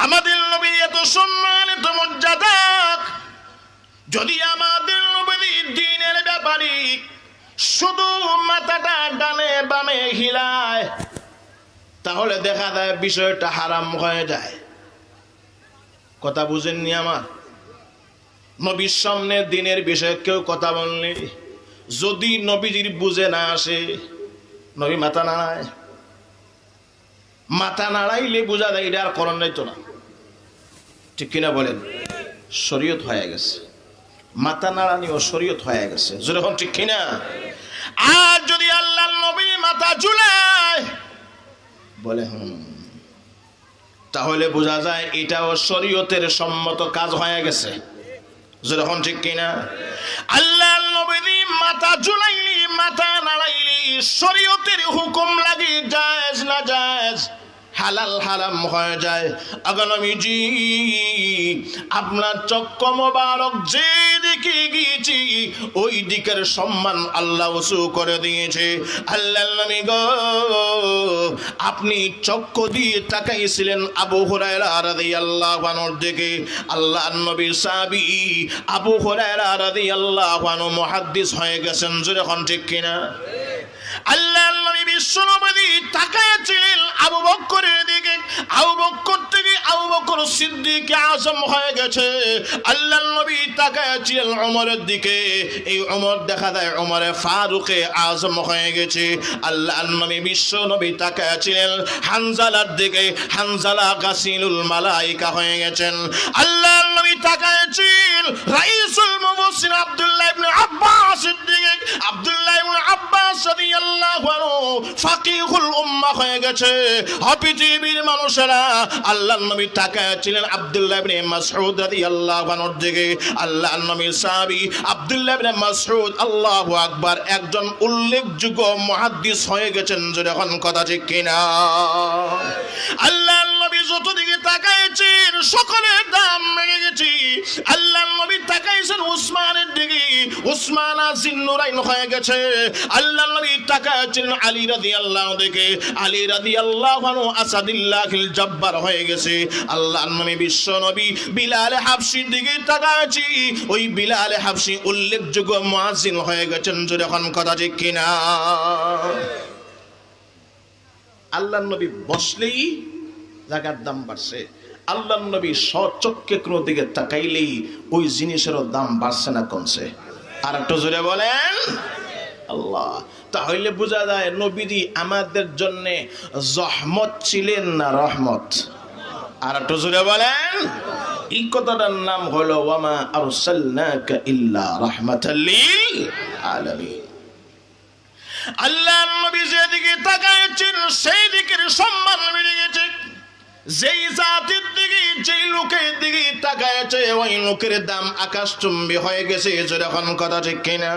আমাদের নবী এত সম্মানিত মর্যাদা, যদি আমাদের নবী দ্বীনের ব্যাপারে শুধু মাথাটা ডানে বামে হিলায় তাহলে দেখা যায় বিষয়টা হারাম হয়ে যায়। কথা বুঝেননি আমার? নবীর সামনে দ্বীনের বিষয়ে কেউ কথা বললে যদি নবীজির বুঝে না আসে, নবী মাথা নাড়ায়, মাথা নাড়াইলে বোঝা যায় এটা আর করণ যাইতো না। ঠিক কিনা বলেন? শরীয়ত হয়ে গেছে, মাথা নাড়ানিও শরীয়ত হয়ে গেছে, যেরকম ঠিক কিনা? আর যদি আল্লাহর নবী মাথা ঝুলায় বলে তাহলে বোঝা যায় এটাও শরীয়তের সম্মত কাজ হয়ে গেছে, যেরকম ঠিক কিনা? আল্লাহর নবী মাথা ঝুলাইলি মাথা নাড়াইলি শরীয়তের হুকুম লাগে জায়েজ না জায়েজ, হালাল হারাম হয়ে যায়। আগনবীজি আপনার চক্ষু মোবারক যে দিকে গিয়েছি ওই দিকের সম্মান আল্লাহ উঁচু করে দিয়েছে। আল্লাহর নবী গো, আপনি চক্ষু দিয়ে তাকাইছিলেন আবু হুরায়রা রাদিয়াল্লাহু আনহুর দিকে। আল্লাহর নবীর সাহাবী আবু হুরায়রা রাদিয়াল্লাহু আনহু মুহাদ্দিস হয়ে গেছেন, যখন ঠিক কিনা? আল্লাহর নবী বিশ্বনবী তাকায়াছিলেন আবু বকরের দিকে, আবু বকর থেকে আবু বকর সিদ্দিক আজম হয়ে গেছে। আল্লাহর নবী তাকায়াছিলেন ওমরের দিকে, এই ওমর দেখা যায় ওমরে ফারুকে আজম হয়ে গেছে। আল্লাহর নবী বিশ্বনবী তাকায়াছিলেন হানজালার দিকে, হানজালা গাসিলুল মালাইকা হয়ে গেছেন। আল্লাহর নবী তাকায়াছিলেন রাইসুল মুফাসসির আব্দুল্লাহ ইবনে আব্বাসের দিকে, আব্দুল্লাহ ইবনে আব্বাস রাদিয়াল্লাহু আনহু ফাকিহুল উম্মাহ হয়ে গেছে। পৃথিবীর মানুষেরা আল্লাহর নবী তাকায়াছিলেন আব্দুল্লাহ ইবনে মাসউদ রাদিয়াল্লাহু আনহুর দিকে। আল্লাহর নবীর সাহাবী আব্দুল্লাহ ইবনে মাসউদ আল্লাহু আকবার একজন উল্লেখযোগ্য মুহাদ্দিস হয়ে গেছেন, যখন কথা ঠিক কিনা? আল্লাহর নবী যত দিকে তাকাইছেন সকলের দাম বেড়ে গেছে। আল্লাহর নবী তাকাইছেন উসমানের দিকে, উসমান জিন্নুরাইন হয়ে গেছে। আল্লাহর নবী তাকাইছেন আলী রাদিয়াল্লাহু দিকে, আলী রাদিয়াল্লাহু আনহু আসাদুল্লাহিল জব্বার হয়ে গেছে। আল্লাহর নবী বিশ্ব নবী বিলাল হাবশির দিকে তাকাইছি, ওই বিলাল হাবশি উল্লেখযোগ্য মুয়াজ্জিন হয়ে গেছেন, যখন কথা ঠিক কিনা? আল্লাহর নবী বসলেই জায়গার দাম বাড়ছে। আল্লাহর নবী সচক্ষে কোনো দিকে তাকাইলেই ওই জিনিসেরও দাম বাড়ছে না কমছে? আর একটু জোরে বলেন আল্লাহ। তাহলে বোঝা যায় নবীজি আমাদের জন্য রহমত ছিলেন না রহমত? আর একটু জোরে বলেন। এই কথাটার নাম হলো ওয়ামা আরসালনাকা ইল্লা রাহমাতাল লিল আলামিন। আল্লাহর নবী যেদিকে তাকাচ্ছেন সেই দিকের সম্মান বেড়ে গেছে। যেই জাতির দিকে যেই লোকের দিকে তাকাচ্ছে ওই লোকের দাম আকাশচুম্বী হয়ে গেছে, যখন কথা ঠিক কিনা?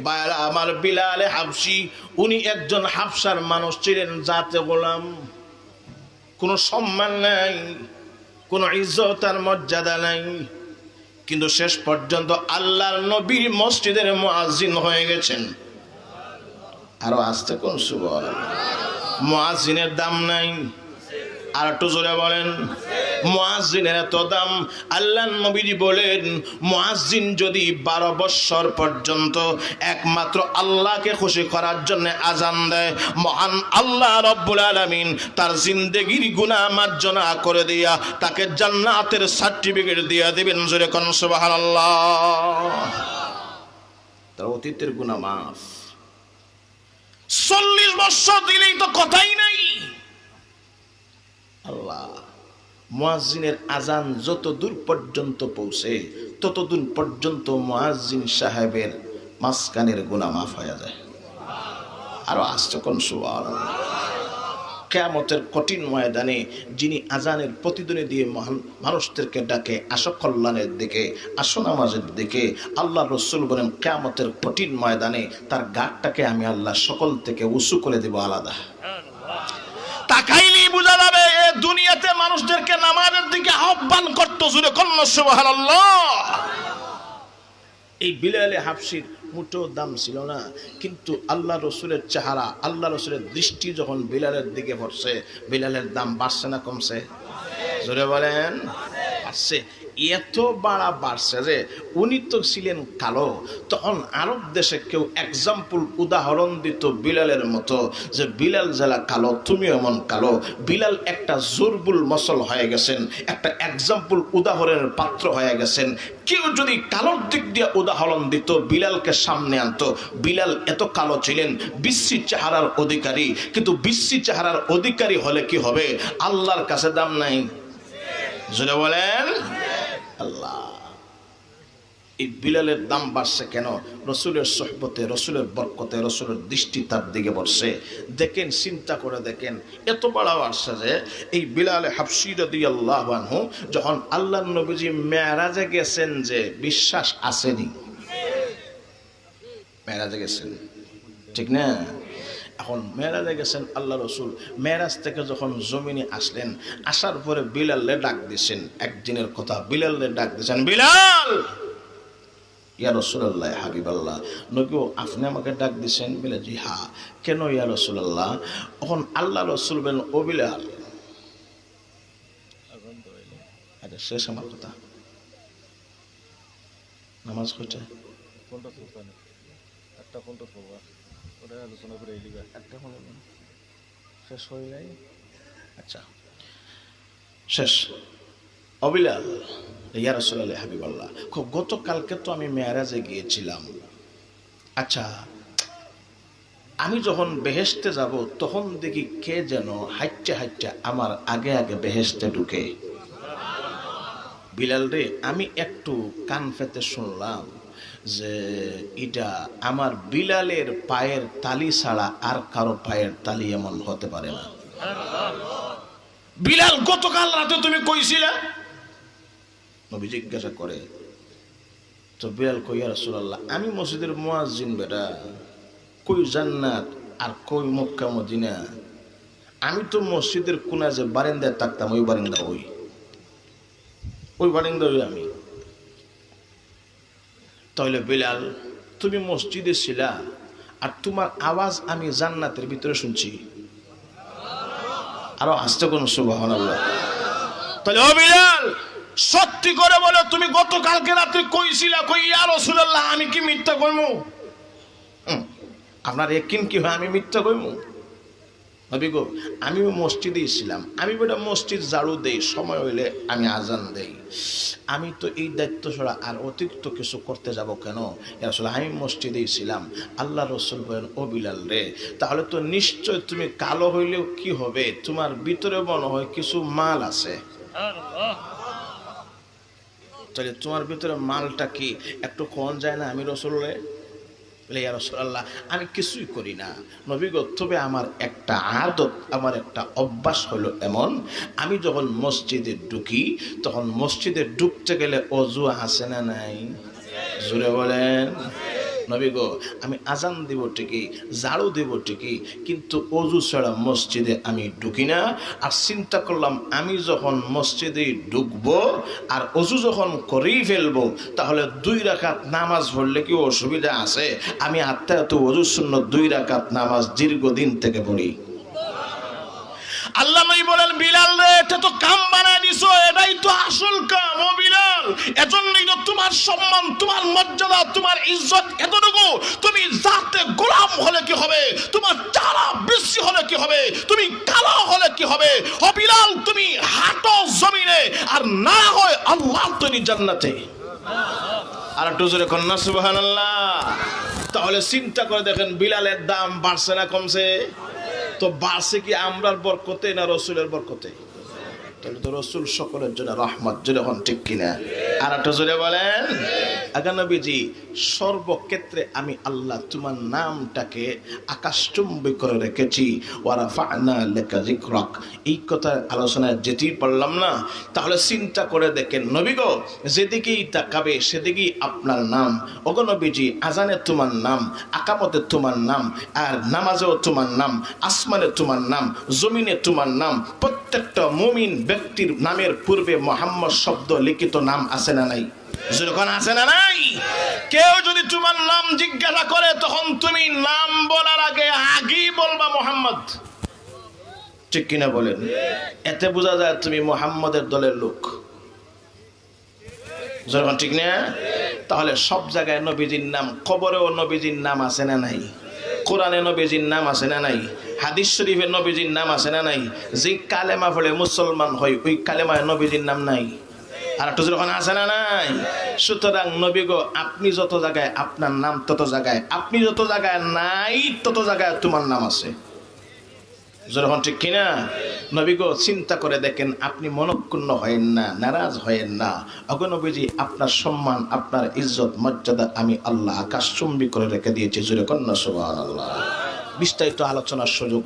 বাইরা আমার বিলাল হাবশি উনি একজন হাবশার মানুষ ছিলেন, জাতে গোলাম, কোনো সম্মান নাই, কোনো ইজ্জত আর মর্যাদা নাই, কিন্তু শেষ পর্যন্ত আল্লাহর নবীর মসজিদের মুয়াজ্জিন হয়ে গেছেন। আরো আসতে কোন সুবহানাল্লাহ। মুয়াজ্জিনের দাম নাই? আর একটু জোরে বলেন মুয়াজ্জিনের এত দাম। আল্লাহর নবীজি বলেন মুয়াজ্জিন যদি 12 বৎসর পর্যন্ত একমাত্র আল্লাহকে খুশি করার জন্য আজান দেয়, মহান আল্লাহ রব্বুল আলামিন তার জিন্দেগির গুনাহ মার্জনা করে দিয়া তাকে জান্নাতের সার্টিফিকেট দিয়ে দিবেন। জোরে কোন সুবহানাল্লাহ। তার অতীতের গুনাহ মাফ। 40 বৎসর দিলেই তো কথাই নাই। আল্লাহ মুয়াজ্জিনের আজান যত দূর পর্যন্ত পৌঁছে ততদূর পর্যন্ত মুয়াজ্জিন সাহেবের মাসকানের গুনাহ মাফ হয়ে যায়। আরো আসছে কোন সুবহানাল্লাহ। কিয়ামতের কঠিন ময়দানে যিনি আজানের প্রতিধ্বনি দিয়ে মানুষদেরকে ডাকে আসো কল্যাণের দিকে, আসো নামাজের দিকে, আল্লাহ রাসূল বলেন কিয়ামতের কঠিন ময়দানে তার গাটটাকে আমি আল্লাহ সকল থেকে উঁচু করে দেব আলাদা। তাকাইলেই বোঝা যাবে এই দুনিয়াতে মানুষদেরকে নামাজের দিকে আহ্বান করত। জুড়ে কন্যা সুবহানাল্লাহ। এই বিলাল হাবশির মুঠো দাম ছিল না, কিন্তু আল্লাহ রসুলের চেহারা, আল্লাহ রসুলের দৃষ্টি যখন বিলালের দিকে পড়ছে, বিলালের দাম বাড়ছে না কমছে? জোরে বলেন আসছে। এত বাড়া বাড়ছে যে উনি তো ছিলেন কালো, তখন আরব দেশে কেউ এক্সাম্পল উদাহরণ দিত বিলালের মতো, যে বিলাল যারা কালো তুমি এমন কালো। বিলাল একটা জুরবুল মসল হয়ে গেছেন, একটা এক্সাম্পল উদাহরণের পাত্র হয়ে গেছেন। কেউ যদি কালোর দিক দিয়ে উদাহরণ দিত, বিলালকে সামনে আনতো। বিলাল এত কালো ছিলেন, বিশ্রী চেহারার অধিকারী, কিন্তু বিশ্রী চেহারার অধিকারী হলে কি হবে? আল্লাহর কাছে দাম নাই। জোরে বলেন আল্লাহ। এই বিলালের দাম বাড়ছে কেন? রসুলের সোহবতে, রসুলের বরকতে, রসুলের দৃষ্টি তার দিকে পড়ছে। দেখেন, চিন্তা করে দেখেন, এত বড় বাড়ছে যে এই বিলালে হাবশী রাদিয়াল্লাহু আনহু যখন আল্লাহর নবীজি মেরাজে গেছেন, যে বিশ্বাস আসেনি, মেরাজে গেছেন, ঠিক না? এখন মেরাজে গেছেন আল্লাহ রসুল, মেরাজ থেকে যখন জমিনে আসলেন, আসার পরে বিলালে ডাক দিয়েছেন। একদিনের কথা, বিলালে ডাক দিয়েছেন, বিলাল ইয়া রাসূলুল্লাহ হাবিবাল্লাহ, নবী আপনি আমাকে ডাক দিয়েছেন? বলে জি হ্যাঁ। কেন ইয়া রাসূলুল্লাহ? এখন আল্লাহ রসুল বলেন, ও বিলাল, আচ্ছা শেষ আমার কথা, নামাজ কইটা আলোচনা করে একটা শেষ হয়ে যায়। আচ্ছা শেষ। অবিলাল ইয়া রাসূলুল্লাহ হাবিবাল্লাহ, গতকালকে তো আমি মেরাজে গিয়েছিলাম। আচ্ছা, আমি যখন বেহেশতে যাব তখন দেখি কে যেন হাইটে হাইটে আমার আগে আগে বেহেশতে ঢুকে। বিলাল রে, আমি একটু কান পেতে শুনলাম যে এটা আমার বিলালের পায়ের তালি ছাড়া আর কারো পায়ের তালি এমন হতে পারে না। বিলাল, গতকাল রাতে তুমি কইছিলা? নবী জিজ্ঞাসা করে। তো বিলাল কই, ইয়া রাসূলুল্লাহ, আমি মসজিদের মুয়াজ্জিন বেটা, কই জান্নাত আর কই মক্কা মদিনা। আমি তো মসজিদের কোনা যে বারান্দায় থাকতাম, ওই বারান্দা ওই বারান্দা আমি। তাহলে বিলাল, তুমি মসজিদে ছিলা আর তোমার আওয়াজ আমি জান্নাতের ভিতরে শুনছি। আরো আসতে কোন সুবহানাল্লাহ। তাহলে ও বিলাল, সত্যি করে বলো, তুমি গতকালকে রাতে কইছিলা? কই, ইয়া রাসূলুল্লাহ, আমি কি মিথ্যা কইমু? আপনার ইয়াকিন কি হয় আমি মিথ্যা কইমু? নবী গো, আমিও মসজিদে ছিলাম, আমি বেটা মসজিদ ঝাড়ু দেই, সময় হইলে আমি আজান দেই। আমি তো এই দায়িত্ব ছাড়া আর অতিরিক্ত কিছু করতে যাব কেন? আসলে আমি মসজিদেই ছিলাম। আল্লাহ রসুল বলেন, ও বিলাল রে, তাহলে তো নিশ্চয় তুমি কালো হইলেও কি হবে, তোমার ভিতরে মনে হয় কিছু মাল আছে। তাহলে তোমার ভিতরে মালটা কি একটু কোন যায় না? আমি রসুল রে বলে, ইয়া রাসূলুল্লাহ, আমি কিছুই করি না নবী গো, তবে আমার একটা আদত, আমার একটা অভ্যাস হলো এমন, আমি যখন মসজিদে ঢুকি তখন মসজিদে ঢুকতে গেলে অজু আছে না নাই? জোরে বলেন। নবী গো, আমি আজান দিব ঠিকই, ঝাড়ু দিব ঠিকই, কিন্তু অজু ছাড়া মসজিদে আমি ঢুকি না। আর চিন্তা করলাম, আমি যখন মসজিদে ঢুকবো আর অজু যখন করেই ফেলবো, তাহলে 2 রাকাত নামাজ পড়লে কি অসুবিধা আছে? আমি আত্মায়ত অজু সুন্নত 2 রাকাত নামাজ দীর্ঘদিন থেকে পড়ি। আল্লাহ নবী বলেন, বিলাল রে, এটা তো কাম বানায় দিছো, এটাই তো আসল কাম। ও বিলাল, এজন্যই তো তোমার সম্মান, তোমার মর্যাদা, তোমার ইজ্জত এতটুকু। তুমি জাতে গোলাম হলে কি হবে? তোমার চারা বেশি হলে কি হবে? তুমি কালো হলে কি হবে? ও বিলাল, তুমি হাঁটো জমিনে, আর না হয় আল্লাহ তুমি জান্নাতে। আর একটু জোরে কন্যা সুবহানাল্লাহ। তাহলে চিন্তা করে দেখেন, বিলালের দাম বাড়ছে না কমছে? তো বাড়ছে কি আমরার বরকতে না রসুলের বরকতে? তাহলে তো রসুল সকলের জন্য রহমত, জোরে হন ঠিক কিনা? আর একটা জোরে বলেন। আগে নবীজি, সর্বক্ষেত্রে আমি আল্লাহ তোমার নামটাকে আকাশচুম্বী করে রেখেছি। ওয়ারাফা'না লাকা যিকরাক, এই কথার আলোচনায় যেতেই পারলাম না। তাহলে চিন্তা করে দেখেন, নবী গো, যেদিকেই তাকাবে সেদিকেই আপনার নাম। ওগো নবীজি, আজানে তোমার নাম, আকামতে তোমার নাম, আর নামাজেও তোমার নাম, আসমানে তোমার নাম, জমিনে তোমার নাম। প্রত্যেকটা মুমিন ব্যক্তির নামের পূর্বে মুহাম্মদ শব্দ লিখিত নাম আছে না নাই? যখন আছে না নাই? কেউ যদি তোমার নাম জিজ্ঞাসা করে, তখন তুমি নাম বলার আগে আগেই বলবা মুহাম্মদ। ঠিক কিনা বলেন? এতে বোঝা যায় তুমি মুহাম্মদের দলের লোক। যখন ঠিক না, তাহলে সব জায়গায় নবীজির নাম, কবরেও নবীজির নাম আছে না নাই? কোরআনে নবীজির নাম আছে না নাই? হাদিস শরীফে নবীজির নাম আছে না নাই? যে কালেমা পড়ে মুসলমান হয় ওই কালেমায় নবীজির নাম নাই? আর একটু যখন আছে না নাই? সুতরাং নবী গো, আপনি যত জায়গায় আপনার নাম তত জায়গায়, আপনি যত জায়গায় নাই তত জায়গায় তোমার নাম আছে। যখন ঠিক কিনা? নবী গো, চিন্তা করে দেখেন, আপনি মনক্ষুণ্ণ হয়েন না, নারাজ হয়েন না। অগনবীজি, আপনার সম্মান, আপনার ইজ্জত মর্যাদা আমি আল্লাহ আকাশচুম্বী করে রেখে দিয়েছি। জোরে কন্যা সুবহানাল্লাহ। বিস্তারিত আলোচনার সুযোগ